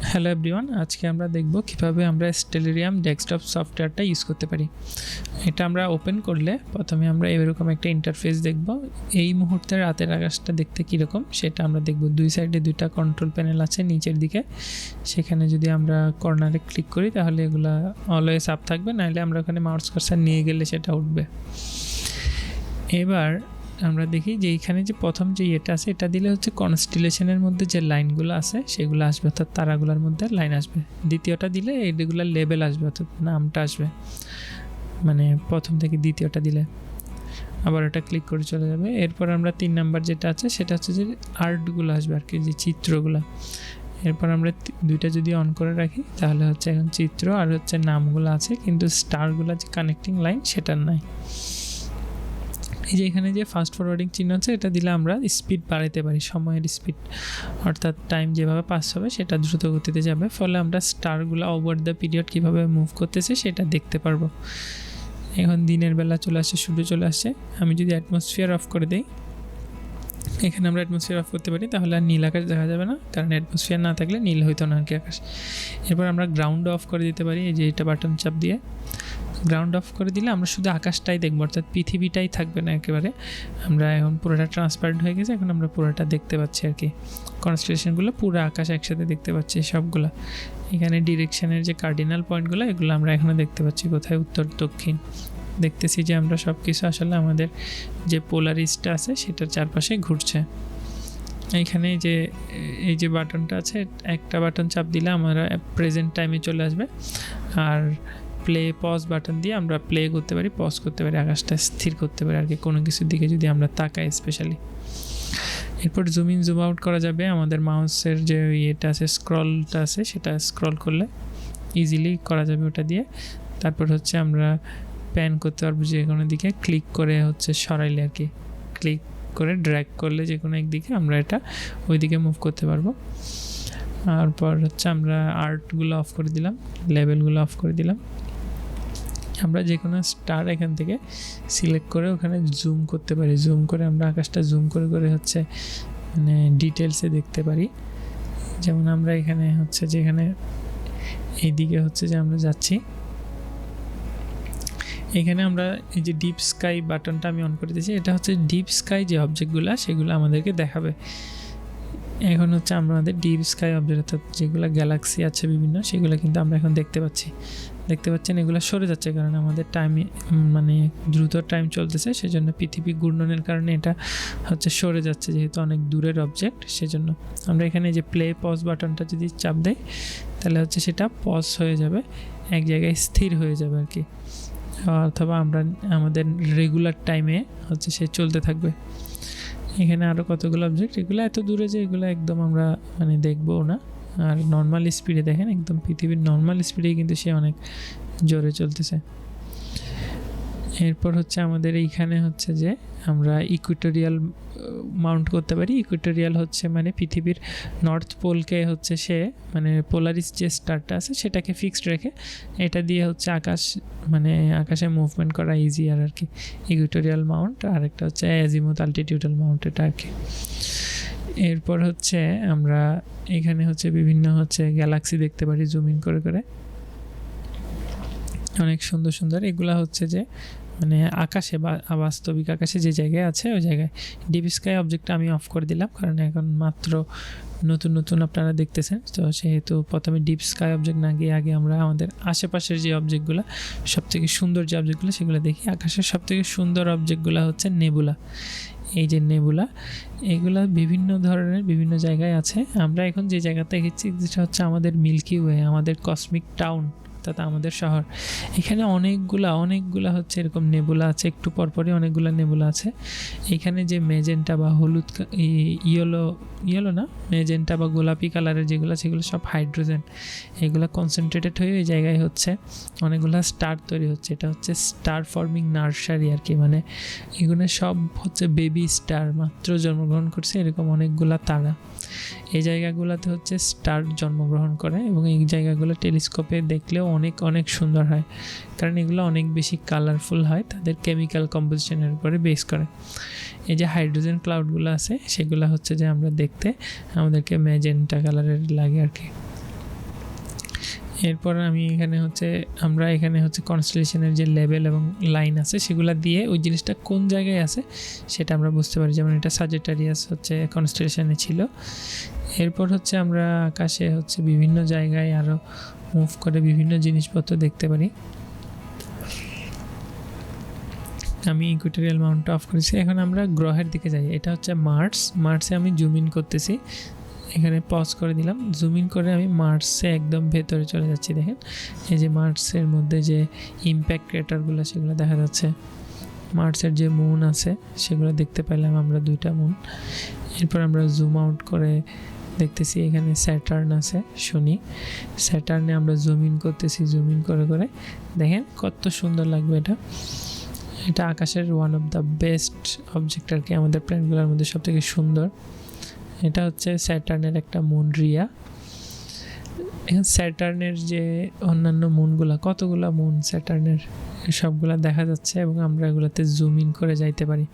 Hello everyone, আজকে আমরা দেখব কিভাবে আমরা স্টেলারিয়াম ডেস্কটপ সফটওয়্যারটা ইউজ করতে পারি। এটা আমরা ওপেন করলে প্রথমে আমরা এরকম একটা ইন্টারফেস দেখব। এই মুহূর্তে রাতের আকাশটা দেখতে কীরকম সেটা আমরা দেখব। দুই সাইডে দুইটা কন্ট্রোল প্যানেল আছে নিচের দিকে, সেখানে যদি আমরা কর্নারে ক্লিক করি তাহলে এগুলা অলওয়েজ আপ থাকবে, নাহলে আমরা ওখানে মাউস কার্সার নিয়ে গেলে সেটা উঠবে। এবার আমরা দেখি যে এইখানে যে প্রথম যে এটা আছে, এটা দিলে হচ্ছে কনস্টেলেশনের মধ্যে যে লাইনগুলো আছে সেগুলো আসবে, অর্থাৎ তারাগুলোর মধ্যে লাইন আসবে। দ্বিতীয়টা দিলে এইগুলো লেবেল আসবে, অর্থাৎ নামটা আসবে, মানে প্রথম থেকে দ্বিতীয়টা দিলে আবার ওটা ক্লিক করে চলে যাবে। এরপর আমরা 3 নাম্বার যেটা আছে সেটা হচ্ছে যে আর্টগুলো আসবে আর কি, যে চিত্রগুলো। এরপর আমরা দুইটা যদি অন করে রাখি তাহলে হচ্ছে এখন চিত্র আর হচ্ছে নামগুলো আছে, কিন্তু স্টারগুলো যে কানেক্টিং লাইন সেটা নাই। এই যে এখানে যে ফাস্ট ফরওয়ার্ডিং চিহ্ন আছে, এটা দিলে আমরা স্পিড বাড়াতে পারি, সময়ের স্পিড, অর্থাৎ টাইম যেভাবে পাস হবে সেটা দ্রুত গতিতে যাবে, ফলে আমরা স্টারগুলো ওভার দ্য পিরিয়ড কীভাবে মুভ করতেছে সেটা দেখতে পারবো। এখন দিনের বেলা চলে আসছে, সূর্য চলে আসছে। আমি যদি অ্যাটমসফিয়ার অফ করে দিই, এখানে আমরা অ্যাটমসফিয়ার অফ করতে পারি, তাহলে আর নীল আকাশ দেখা যাবে না, কারণ অ্যাটমসফিয়ার না থাকলে নীল হইতো না আর কি আকাশ। এরপর আমরা গ্রাউন্ড অফ করে দিতে পারি, এই যে এটা বাটন চাপ দিয়ে গ্রাউন্ড অফ করে দিলে আমরা শুধু আকাশটাই দেখবো, অর্থাৎ পৃথিবীটাই থাকবে না একেবারে। আমরা এখন পুরোটা ট্রান্সপারেন্ট হয়ে গেছে, এখন আমরা পুরোটা দেখতে পাচ্ছি আর কি, কনস্টেলেশনগুলো পুরো আকাশ একসাথে দেখতে পাচ্ছি সবগুলো। এখানে ডিরেকশনের যে কার্ডিনাল পয়েন্টগুলো এগুলো আমরা এখনও দেখতে পাচ্ছি, কোথায় উত্তর দক্ষিণ দেখতেছি যে আমরা সব কিছু আসলে আমাদের যে পোলারিসটা আছে সেটার চারপাশে ঘুরছে। এইখানে যে এই যে বাটনটা আছে, একটা বাটন চাপ দিলে আমরা প্রেজেন্ট টাইমে চলে আসবে, আর প্লে পজ বাটন দিয়ে আমরা প্লে করতে পারি, পজ করতে পারি, আকাশটা স্থির করতে পারি আর কি, কোনো কিছুর দিকে যদি আমরা তাকাই স্পেশালি। এরপর জুম ইন জুম আউট করা যাবে, আমাদের মাউসের যে ইয়েটা আছে স্ক্রলটা আছে সেটা স্ক্রল করলে ইজিলি করা যাবে ওটা দিয়ে। তারপর হচ্ছে আমরা প্যান করতে পারবো যে কোনো দিকে, ক্লিক করে হচ্ছে সরাইলে আর কি, ক্লিক করে ড্র্যাগ করলে যে কোনো একদিকে আমরা এটা ওই দিকে মুভ করতে পারবো। তারপর হচ্ছে আমরা আর্টগুলো অফ করে দিলাম, লেবেলগুলো অফ করে দিলাম। আমরা যে কোনো স্টার এখান থেকে সিলেক্ট করে ওখানে জুম করতে পারি, জুম করে আমরা আকাশটা জুম করে করে হচ্ছে মানে ডিটেলসে দেখতে পারি। যেমন আমরা এখানে হচ্ছে যেখানে এইদিকে হচ্ছে যে আমরা যাচ্ছি, এখানে আমরা এই যে ডিপ স্কাই বাটনটা আমি অন করে দিয়েছি, এটা হচ্ছে ডিপ স্কাই যে অবজেক্টগুলো সেগুলো আমাদেরকে দেখাবে। এখন হচ্ছে আমাদের ডিপ স্কাই অবজেক্ট, অর্থাৎ যেগুলো গ্যালাক্সি আছে বিভিন্ন, সেগুলো কিন্তু আমরা এখন দেখতে পাচ্ছেন এগুলো সরে যাচ্ছে, কারণ আমাদের টাইমে মানে দ্রুত টাইম চলতেছে, সেজন্য পৃথিবী ঘূর্ণনের কারণে এটা হচ্ছে সরে যাচ্ছে, যেহেতু অনেক দূরের অবজেক্ট সেজন্য। আমরা এখানে যে প্লে পজ বাটনটা যদি চাপ দেই তাহলে হচ্ছে সেটা পজ হয়ে যাবে, এক জায়গায় স্থির হয়ে যাবে আর কি, অথবা আমরা আমাদের রেগুলার টাইমে হচ্ছে সে চলতে থাকবে। এখানে আরও কতগুলো অবজেক্ট, এগুলো এত দূরে যে এগুলো একদম আমরা মানে দেখবও না, আর নর্মাল স্পিডে দেখেন, একদম পৃথিবীর নর্মাল স্পিডেই কিন্তু সে অনেক জোরে চলতেছে। এরপর হচ্ছে আমাদের এইখানে হচ্ছে যে আমরা ইকুইটোরিয়াল মাউন্ট করতে পারি। ইকুইটোরিয়াল হচ্ছে মানে পৃথিবীর নর্থ পোলকে হচ্ছে সে মানে পোলারিস যে স্টারটা আছে সেটাকে ফিক্সড রেখে এটা দিয়ে হচ্ছে আকাশ মানে আকাশে মুভমেন্ট করা ইজিয়ার আর কি, ইকুইটোরিয়াল মাউন্ট। আর একটা হচ্ছে অ্যাজিমুথ আলটিটিউডাল মাউন্ট, এটা আর কি। এরপর হচ্ছে আমরা এখানে হচ্ছে বিভিন্ন হচ্ছে গ্যালাক্সি দেখতে পারি জুম ইন করে করে, অনেক সুন্দর সুন্দর। এগুলা হচ্ছে যে মানে আকাশে বা বাস্তবিক আকাশে যে জায়গায় আছে ওই জায়গায়। ডিপ স্কাই অবজেক্টটা আমি অফ করে দিলাম, কারণ এখন মাত্র নতুন নতুন আপনারা দেখতেছেন, তো সেহেতু প্রথমে ডিপ স্কাই অবজেক্ট না গিয়ে আগে আমরা আমাদের আশেপাশের যে অবজেক্টগুলো সবথেকে সুন্দর যে অবজেক্টগুলো সেগুলো দেখি। আকাশের সবথেকে সুন্দর অবজেক্টগুলো হচ্ছে নেবুলা। এই যে নেবুলা, এগুলা বিভিন্ন ধরনের বিভিন্ন জায়গায় আছে। আমরা এখন যে জায়গাতে দেখেছি যেটা হচ্ছে আমাদের মিল্কি ওয়ে, আমাদের কসমিক টাউন, অর্থাৎ আমাদের শহর। এখানে অনেকগুলা হচ্ছে এরকম নেবুলা আছে, একটু পরপরই অনেকগুলো নেবুলা আছে। এখানে যে মেজেন্টা বা হলুদ ইয়েলো না মেজেন্টা বা গোলাপি কালারের যেগুলো সেগুলো সব হাইড্রোজেন, এগুলো কনসেন্ট্রেটেড হয়ে ওই জায়গায় হচ্ছে অনেকগুলো স্টার তৈরি হচ্ছে। এটা হচ্ছে স্টার ফর্মিং নার্সারি আর কি, মানে এগুলো সব হচ্ছে বেবি স্টার, মাত্র জন্মগ্রহণ করছে এরকম অনেকগুলা তারা। এই জায়গাগুলোতে হচ্ছে স্টার জন্মগ্রহণ করে, এবং এই জায়গাগুলো টেলিস্কোপে দেখলেও অনেক অনেক সুন্দর হয়, কারণ এগুলো অনেক বেশি কালারফুল হয়, তাদের কেমিক্যাল কম্পোজিশনের উপরে বেস করে। এই যে হাইড্রোজেন ক্লাউডগুলো আছে সেগুলো হচ্ছে যে আমরা দেখতে আমাদেরকে ম্যাজেন্টা কালারের লাগে আর কি। এরপর আমরা এখানে হচ্ছে কনস্টেলেশনের যে লেভেল এবং লাইন আছে সেগুলো দিয়ে ওই জিনিসটা কোন জায়গায় আছে সেটা আমরা বুঝতে পারি। যেমন এটা সাজিটারিয়াস হচ্ছে কনস্টেলেশনে ছিল। এরপর হচ্ছে আমরা আকাশে হচ্ছে বিভিন্ন জায়গায় আরও মুভ করে বিভিন্ন জিনিসপত্র দেখতে পারি। আমি ইকুয়েটোরিয়াল মাউন্টটা অফ করেছি। এখন আমরা গ্রহের দিকে যাই। এটা হচ্ছে মার্সে আমি জুম ইন করতেছি, এখানে পজ করে দিলাম, জুম ইন করে আমি মার্সে একদম ভেতরে চলে যাচ্ছি। দেখেন এই যে মার্সের মধ্যে যে ইম্প্যাক্ট ক্রেটারগুলো সেগুলো দেখা যাচ্ছে। মার্সের যে মুন আছে সেগুলো দেখতে পেলাম আমরা, 2টা মুন। এরপর আমরা জুম আউট করে দেখতেছি এখানে স্যাটার্ন আছে, শনি। স্যাটার্নে আমরা জুম ইন করতেছি, জুম ইন করে করে দেখেন কত সুন্দর লাগবে। এটা আকাশের one of the best object আর কি, আমাদের প্ল্যানেটগুলোর মধ্যে সবথেকে সুন্দর। এটা হচ্ছে স্যাটার্নের একটা মুন, রিয়া। এখন স্যাটার্নের যে অন্যান্য মুনগুলা, কতগুলা মুন স্যাটার্নের, সবগুলা দেখা যাচ্ছে এবং আমরা এগুলোতে জুম ইন করে যাইতে পারি।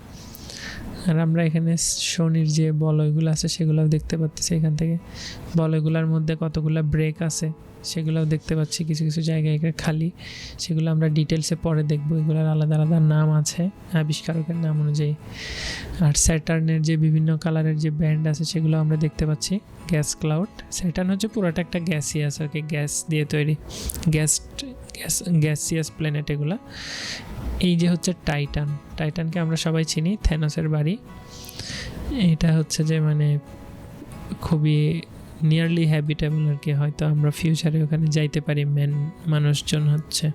আর আমরা এখানে শনির যে বলয়গুলো আছে সেগুলোও দেখতে পাচ্ছি। এখান থেকে বলয়গুলোর মধ্যে কতগুলা ব্রেক আছে সেগুলোও দেখতে পাচ্ছি, কিছু কিছু জায়গায় খালি, সেগুলো আমরা ডিটেলসে পরে দেখবো। এগুলোর আলাদা আলাদা নাম আছে আবিষ্কারকের নাম অনুযায়ী। আর স্যাটার্নের যে বিভিন্ন কালারের যে ব্যান্ড আছে সেগুলো আমরা দেখতে পাচ্ছি। গ্যাস ক্লাউড, স্যাটার্ন হচ্ছে পুরোটা একটা গ্যাসিয়াস আর কি, গ্যাস দিয়ে তৈরি, গ্যাসিয়াস প্ল্যানেট এগুলা। এই যে হচ্ছে টাইটানকে আমরা সবাই চিনি, থেনোসের বাড়ি। এটা হচ্ছে যে মানে খুবই নিয়ারলি হ্যাবিটেবল আর কি, হয়তো আমরা ফিউচারে ওখানে যাইতে পারি মানুষজন হচ্ছে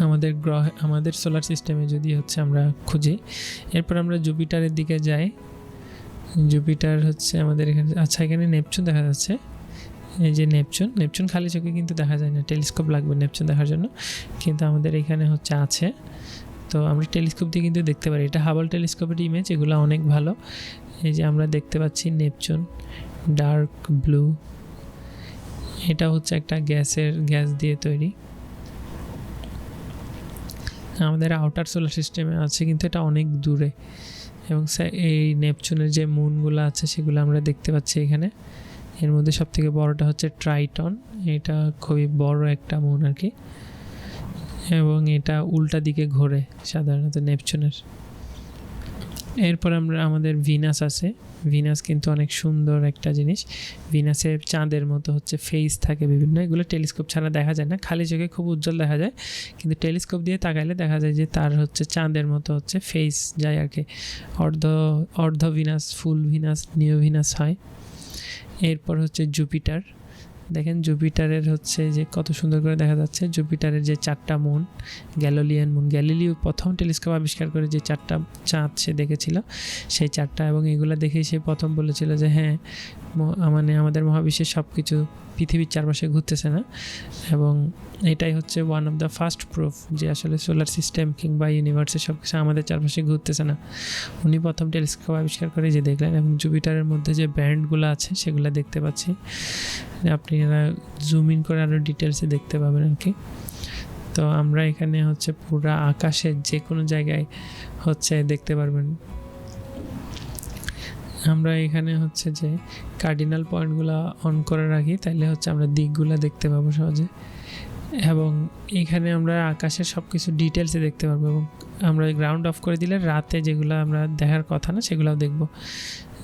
আমাদের গ্রহে, আমাদের সোলার সিস্টেমে যদি হচ্ছে আমরা খুঁজি। এরপর আমরা জুপিটারের দিকে যাই। জুপিটার হচ্ছে আমাদের এখানে, আচ্ছা এখানে নেপচুন দেখা যাচ্ছে। এই যে নেপচুন খালি চোখে কিন্তু দেখা যায় না, টেলিস্কোপ লাগবে নেপচুন দেখার জন্য, কিন্তু আমাদের এখানে হচ্ছে আছে। তো আমরা টেলিস্কোপ দিয়ে কিন্তু দেখতে পারি। এটা হাবল টেলিস্কোপের ইমেজ, এগুলো অনেক ভালো। এই যে আমরা দেখতে পাচ্ছি নেপচুন ডার্ক ব্লু, এটা হচ্ছে একটা গ্যাস দিয়ে তৈরি। আমাদের আউটার সোলার সিস্টেমে আছে কিন্তু এটা অনেক দূরে। এবং এই নেপচুনের যে মুনগুলো আছে সেগুলো আমরা দেখতে পাচ্ছি এখানে। এর মধ্যে সবথেকে বড়টা হচ্ছে ট্রাইটন, এটা খুবই বড় একটা মুন আর কি, এবং এটা উল্টা দিকে ঘোরে সাধারণত নেপচুনের। এরপর আমাদের ভিনাস আছে। ভিনাস কিন্তু অনেক সুন্দর একটা জিনিস। ভিনাসে চাঁদের মতো হচ্ছে ফেস থাকে বিভিন্ন, এগুলো টেলিস্কোপ ছাড়া দেখা যায় না, খালি চোখে খুব উজ্জ্বল দেখা যায়, কিন্তু টেলিস্কোপ দিয়ে তাকাইলে দেখা যায় যে তার হচ্ছে চাঁদের মতো হচ্ছে ফেস যায় আর কি। অর্ধ ভিনাস, ফুল ভিনাস, নিও ভিনাস হয়। এরপর হচ্ছে জুপিটার। দেখেন জুপিটারের হচ্ছে যে কত সুন্দর করে দেখা যাচ্ছে। জুপিটারের যে 4টা মুন, গ্যালিলিয়ান মুন, গ্যালিলিও প্রথম টেলিস্কোপ আবিষ্কার করে যে 4টা চাঁদ সে দেখেছিল, সেই 4টা, এবং এগুলো দেখেই সে প্রথম বলেছিল যে হ্যাঁ মানে আমাদের মহাবিশ্বের সব কিছু পৃথিবীর চারপাশে ঘুরতেছে না। এবং এটাই হচ্ছে one of the first proof যে আসলে সোলার সিস্টেম কিংবা ইউনিভার্সের সব কিছু আমাদের চারপাশে ঘুরতেছে না। উনি প্রথম টেলিস্কোপ আবিষ্কার করে যে দেখলেন। এবং জুপিটারের মধ্যে যে ব্যান্ডগুলো আছে সেগুলো দেখতে পাচ্ছি, আপনারা জুম ইন করে আরও ডিটেলসে দেখতে পাবেন আর কি। তো আমরা এখানে হচ্ছে পুরো আকাশের যে কোনো জায়গায় হচ্ছে দেখতে পারবেন। আমরা এখানে হচ্ছে যে কার্ডিনাল পয়েন্টগুলো অন করে রাখি, তাইলে হচ্ছে আমরা দিকগুলো দেখতে পাবো সহজে। এবং এখানে আমরা আকাশের সব কিছু ডিটেলসে দেখতে পারবো। এবং আমরা গ্রাউন্ড অফ করে দিলে রাতে যেগুলো আমরা দেখার কথা না সেগুলোও দেখব।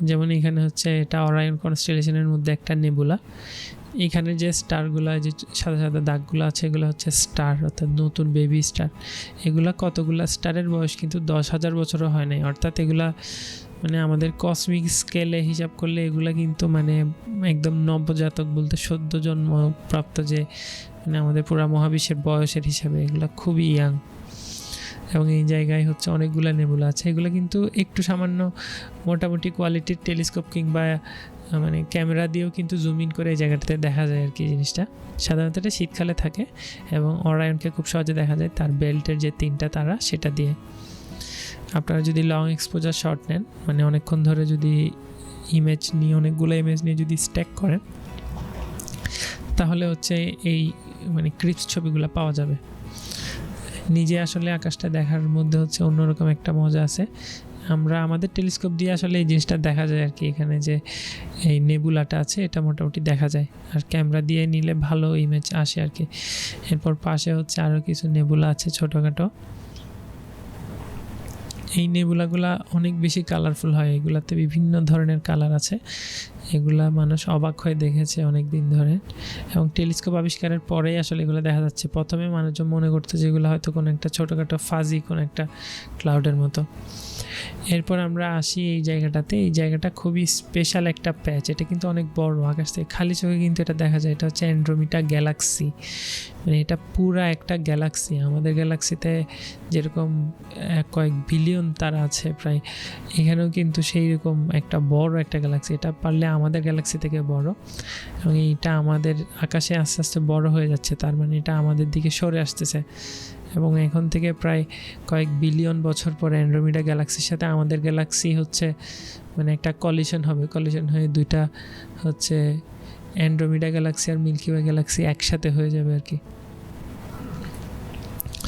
যেমন এখানে হচ্ছে এটা অরায়ন কনস্টেলেশনের মধ্যে একটা নেবুলা। এখানে যে স্টারগুলো, যে সাদা সাদা দাগগুলো আছে এগুলো হচ্ছে স্টার, অর্থাৎ নতুন বেবি স্টার। এগুলা কতগুলা স্টারের বয়স কিন্তু 10,000 বছরও হয় নাই, অর্থাৎ এগুলা মানে আমাদের কসমিক স্কেলে হিসাব করলে এগুলা কিন্তু মানে একদম নবজাতক বলতে সদ্য জন্মপ্রাপ্ত, যে মানে আমাদের পুরো মহাবিশ্বের বয়সের হিসাবে এগুলা খুবই ইয়াং। এবং এই জায়গায় হচ্ছে অনেকগুলো নেবুলা আছে। এগুলো কিন্তু একটু সামান্য মোটামুটি কোয়ালিটির টেলিস্কোপ কিংবা মানে ক্যামেরা দিয়েও কিন্তু জুম ইন করে এই জায়গাটাতে দেখা যায় আর কি জিনিসটা। সাধারণত এটা শীতকালে থাকে এবং অরায়নকে খুব সহজে দেখা যায় তার বেল্টের যে 3টা তারা সেটা দিয়ে। আপনারা যদি লং এক্সপোজার শট নেন, মানে অনেকক্ষণ ধরে যদি ইমেজ নিয়ে, অনেকগুলো ইমেজ নিয়ে যদি স্ট্যাক করেন, তাহলে হচ্ছে এই মানে ক্রিপস ছবিগুলো পাওয়া যাবে। নিজে আসলে আকাশটা দেখার মধ্যে হচ্ছে অন্যরকম একটা মজা আছে। আমরা আমাদের টেলিস্কোপ দিয়ে আসলে এই জিনিসটা দেখা যায় আর কি, এখানে যে এই নেবুলাটা আছে এটা মোটামুটি দেখা যায়, আর ক্যামেরা দিয়ে নিলে ভালো ইমেজ আসে আর কি। এরপর পাশে হচ্ছে আরও কিছু নেবুলা আছে ছোটোখাটো। এই নেবুলাগুলা অনেক বেশি কালারফুল হয়, এগুলাতে বিভিন্ন ধরনের কালার আছে, এগুলা মানুষ অবাক হয়ে দেখেছে অনেক দিন ধরে, এবং টেলিস্কোপ আবিষ্কারের পরেই আসলে এগুলো দেখা যাচ্ছে। প্রথমে মানুষজন মনে করতো যে এগুলো হয়তো কোনো একটা ছোটোখাটো ফাজি কোনো একটা ক্লাউডের মতো। এরপর আমরা আসি এই জায়গাটাতে, এই জায়গাটা খুবই স্পেশাল একটা প্যাচ, এটা কিন্তু অনেক বড়, আকাশ থেকে খালি চোখে কিন্তু এটা দেখা যায়। এটা হচ্ছে অ্যান্ড্রোমিডা গ্যালাক্সি, মানে এটা পুরা একটা গ্যালাক্সি। আমাদের গ্যালাক্সিতে যেরকম কয়েক বিলিয়ন তারা আছে প্রায়, এখানেও কিন্তু সেই রকম একটা বড় একটা গ্যালাক্সি, এটা পারলে আমাদের গ্যালাক্সি থেকে বড়, এবং এইটা আমাদের আকাশে আস্তে আস্তে বড় হয়ে যাচ্ছে, তার মানে এটা আমাদের দিকে সরে আসতেছে। এবং এখন থেকে প্রায় কয়েক বিলিয়ন বছর পরে অ্যান্ড্রোমিডা গ্যালাক্সির সাথে আমাদের গ্যালাক্সি হচ্ছে মানে একটা কলিশন হবে, কলিশন হয়ে দুইটা হচ্ছে অ্যান্ড্রোমিডা গ্যালাক্সি আর মিল্কি ওয়ে গ্যালাক্সি একসাথে হয়ে যাবে আর কি।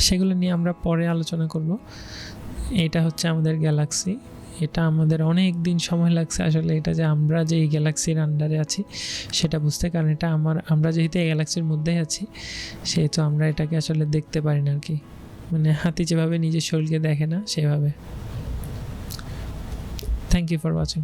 সেগুলো নিয়ে আমরা পরে আলোচনা করব। এটা হচ্ছে আমাদের গ্যালাক্সি, এটা আমাদের অনেক দিন সময় লাগছে আসলে এটা যে আমরা যে এই গ্যালাক্সির আন্ডারে আছি সেটা বুঝতে, কারণ এটা আমরা যেহেতু এই গ্যালাক্সির মধ্যেই আছি সেহেতু আমরা এটাকে আসলে দেখতে পারি না আর কি, মানে হাতি যেভাবে নিজের শরীরকে দেখে না সেভাবে। Thank you for watching.